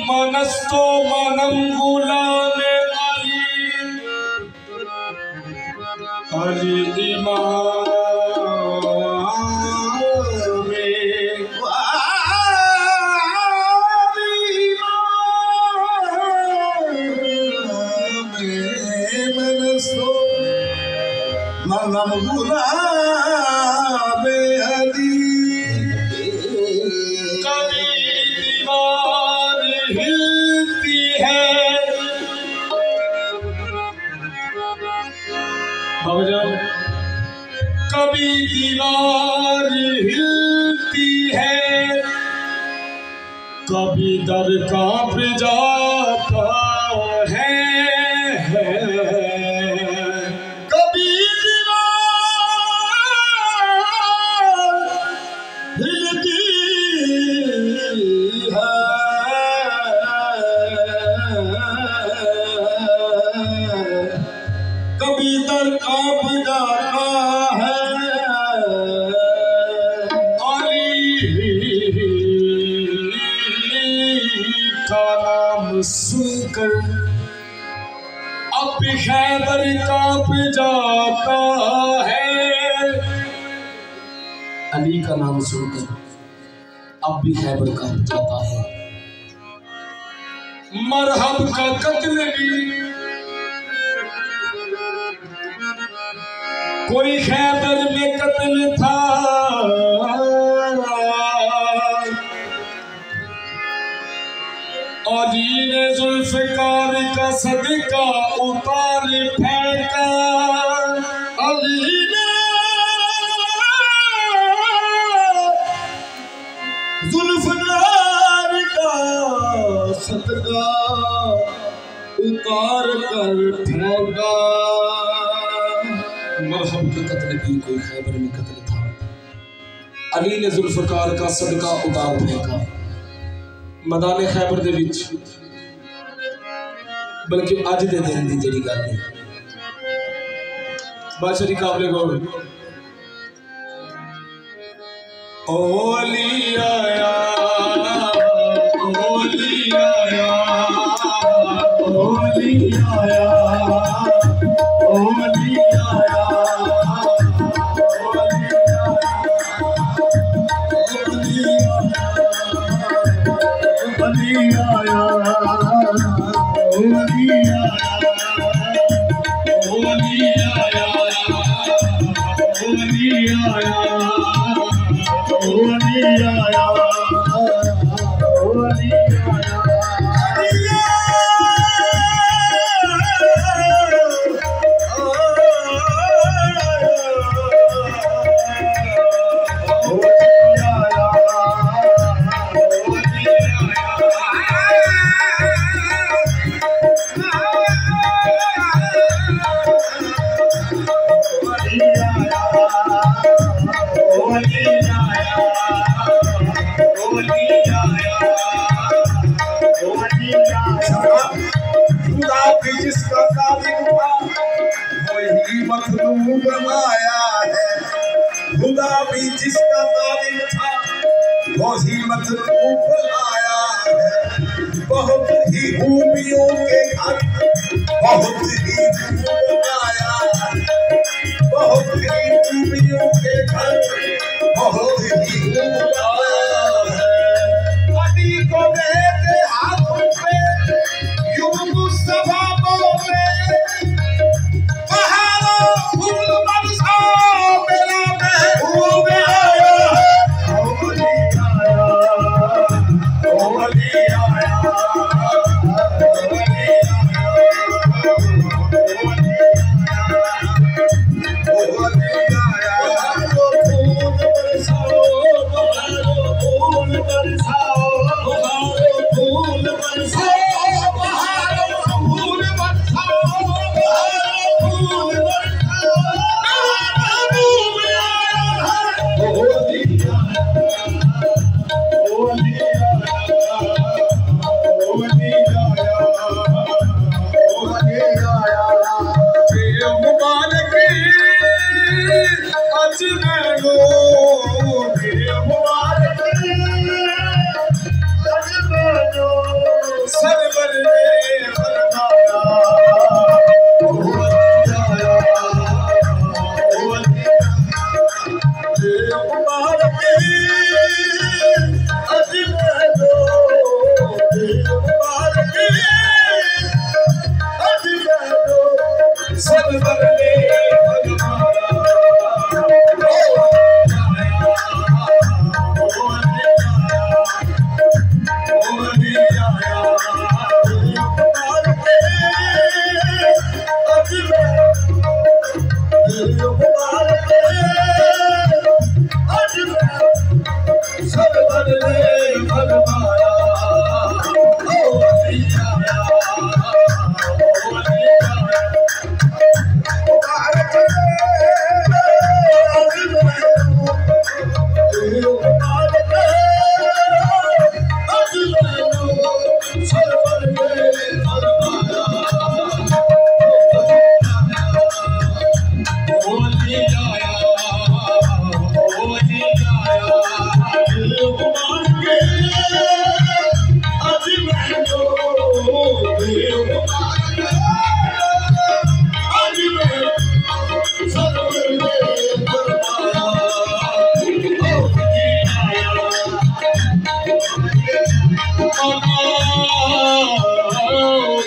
मनस्तो मनम गुलाम अली इमाम मनस्तो मनम गुलाम अली कभी दीवार हिलती है, कभी दर कांप जाता है, कभी दीवार हिलती है, कभी दर कांप जाता है। सुनकर अब भी खैबर कांप जाता है। अली का नाम सुनकर अब भी खैबर कांप जाता है। मरहब का कत्ल भी कोई खैबर में कत्ल था, अली ने जुल्फकार का सदका उतार फेंका, अली ने जुल्फकार का सदका उतार कर फेंका। मरहब का कत्ल भी कोई खैबर में कत्ल था, अली ने जुल्फकार का सदका उतार फेंका। मैदान खैबर दे विच बल्कि अज दे दिन दी जेड़ी गल है बादशाह दी काबले गौर ओली आया ओली आया ओली आया ओली आया जिसका तालिक था वही मखलूक आया है। खुदा भी जिसका तालिक था वही मखलूक आया है। बहुत ही खूबियों के घर बहुत ही खूब आया है। बहुत ही खूबियों के घर बहुत ही खूब आया है। अली को मेरे हाथों पे यूं मुस्तफा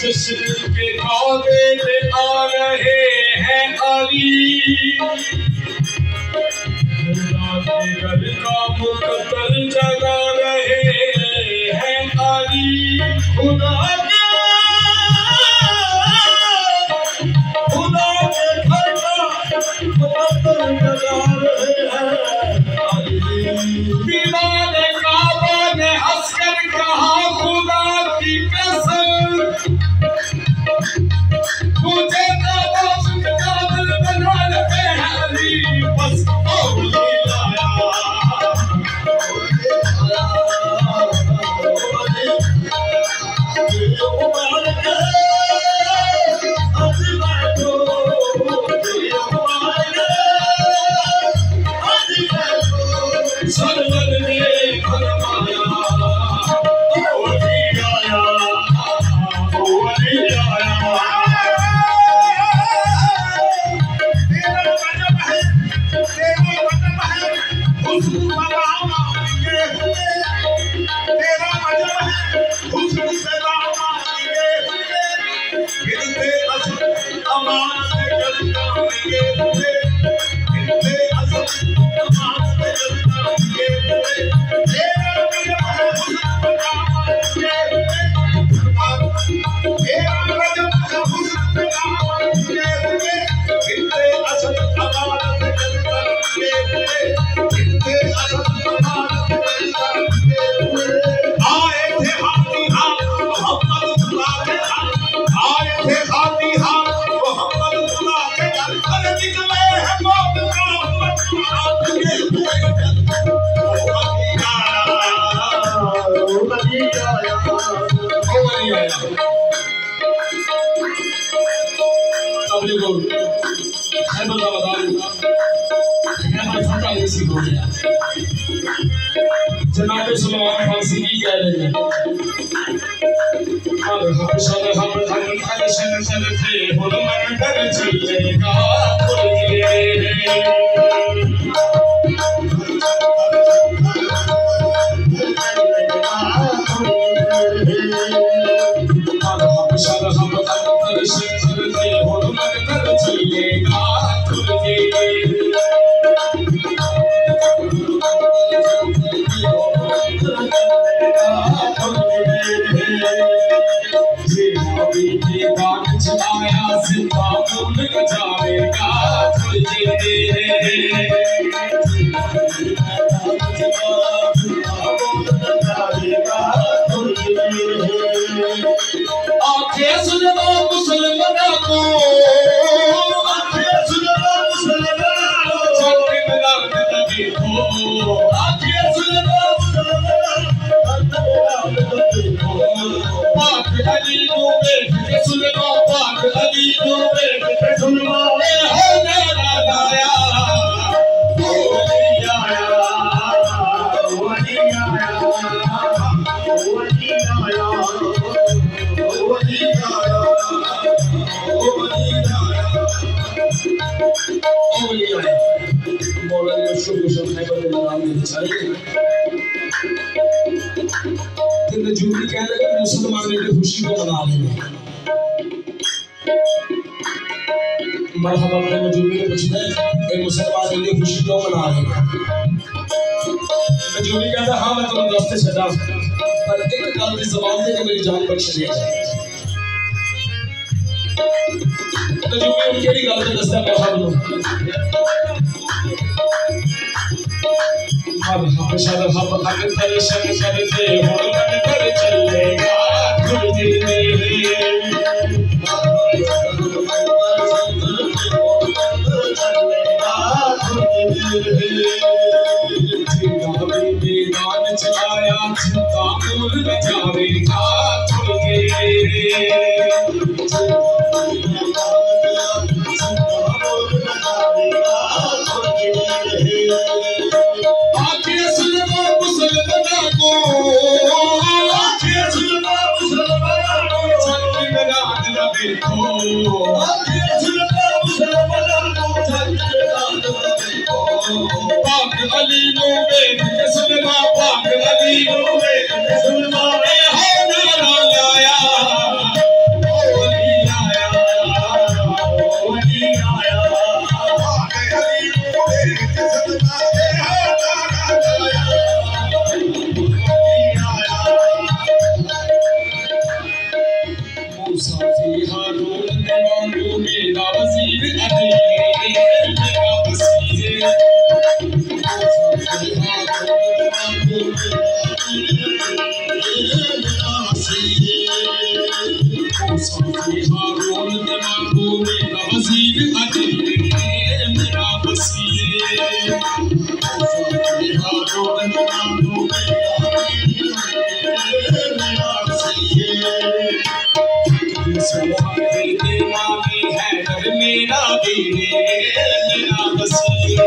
जिसके काबे में आ रहे हैं अली, घर का मुकद्दर जगा रहे हैं अली। खुदा के घर का मुकद्दर जगा रहे हैं अली। दीवाने काबा ने हंसकर कहा खुदा की कसम, मुझे काबल बना रहे हैं अली। बस जनाब सुलेमान फांसी की कह रहे हैं नजूमी कहने लगे मुसलमान ने खुशी को मना लेंगे। मरहबा अपने नजूमी ने पूछा ये मुसलमान ने खुशी क्यों मना लेंगे? नजूमी कहता हाँ मैं तुम्हें रास्ते छड़ा पर एक गल की जबान दे के मेरी जान बख्श दिया जाए। नजूमी उनकी गल तो दसदा मरहबा हम शरफ अगर शक करते हो मन कर चलेगा खुद दिल में मैदान चलाया काबुल बचावेगा खुद पाक अली नो बेद सुलमा पाक अली नो बेद सुलमा ए हो नारा लाया ओ अली आया पाक अली नो बेद सुलमा ए हो नारा लाया मूसा फी हारून ने मांगो मेरा वजीर अली मेरा वसीर मेरा वसीर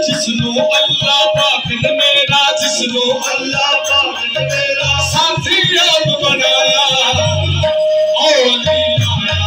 जिसनो अल्लाह पाक ने मेरा जिसनो अल्लाह पाक ने मेरा साथी याद बनाया ओ अली आया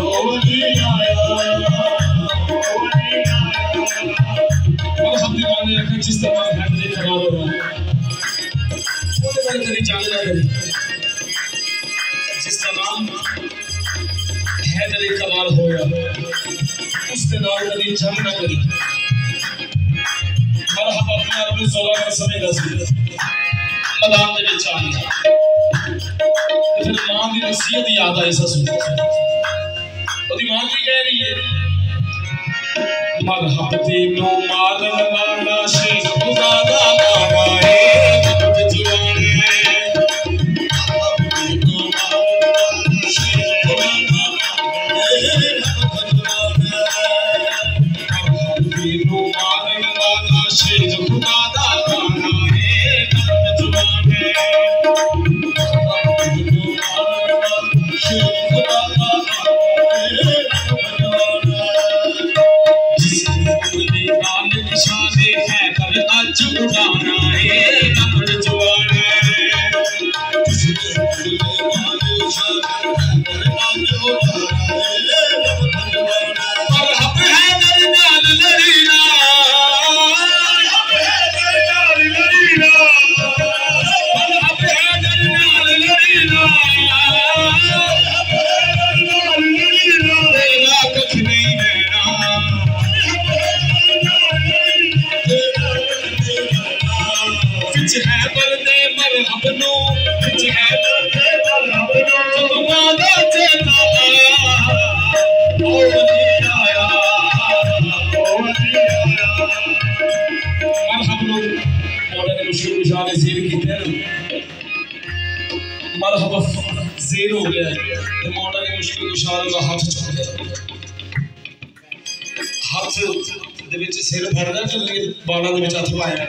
ओ अली आया और हम दीवाने रखे जिस तरह हंडी खराब हो रहा है वो तो मैंने कभी जाने ना करी जिस तरह हैदर कमाल होया उस दिन और कभी जंग ना करी मरहबा अपने अपने सोलह का समय दस मैदान में चाली फिर मां की नसीहत याद आई ससुर ओदी मां की कह रही है मरहब दीनो मारन वाला शेर खुदा दा बाबा है जवान है दीनो मारन वाला शेर खुदा दा बाबा है दीनो मारन वाला शेर खुदा दा बाबा है जवान है दीनो मारन वाला शेर खुदा दा बाबा है निशाने है पर आज उड़ाना है कमर जवान है और हम है दरनाल लड़ीना हम है दरनाल लड़ीना और हम है दरनाल लड़ीना तेरा कुछ नहीं रहना कुछ है बरदे मरहब नो कुछ है बरदे मरहब नो तुम्हारा चेता आया ओ अली आया ओ अली आया मरहब नो मौला ने मुश्किल निशान ज़ीर कीते मरहब ज़ेर हो गया तो मौला ने मुश्किल कुशार का हाथ चुक लिया हाथ दे विच सिर फड़ना ते बालों दे विच हथ पाया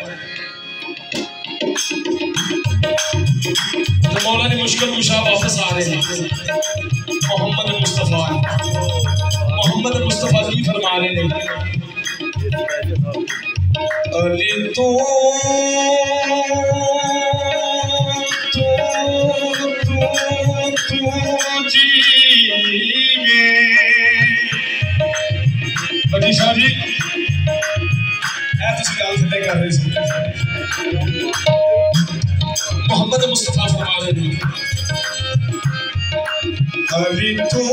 तो मौला ने मुश्किल कुशा वापस आ रहे हैं मोहम्मद मुस्तफा की फरमा रहे हैं अली तो जी शाह जी कर रहे मोहम्मद मुस्तफा फरमा रहे हैं अली तो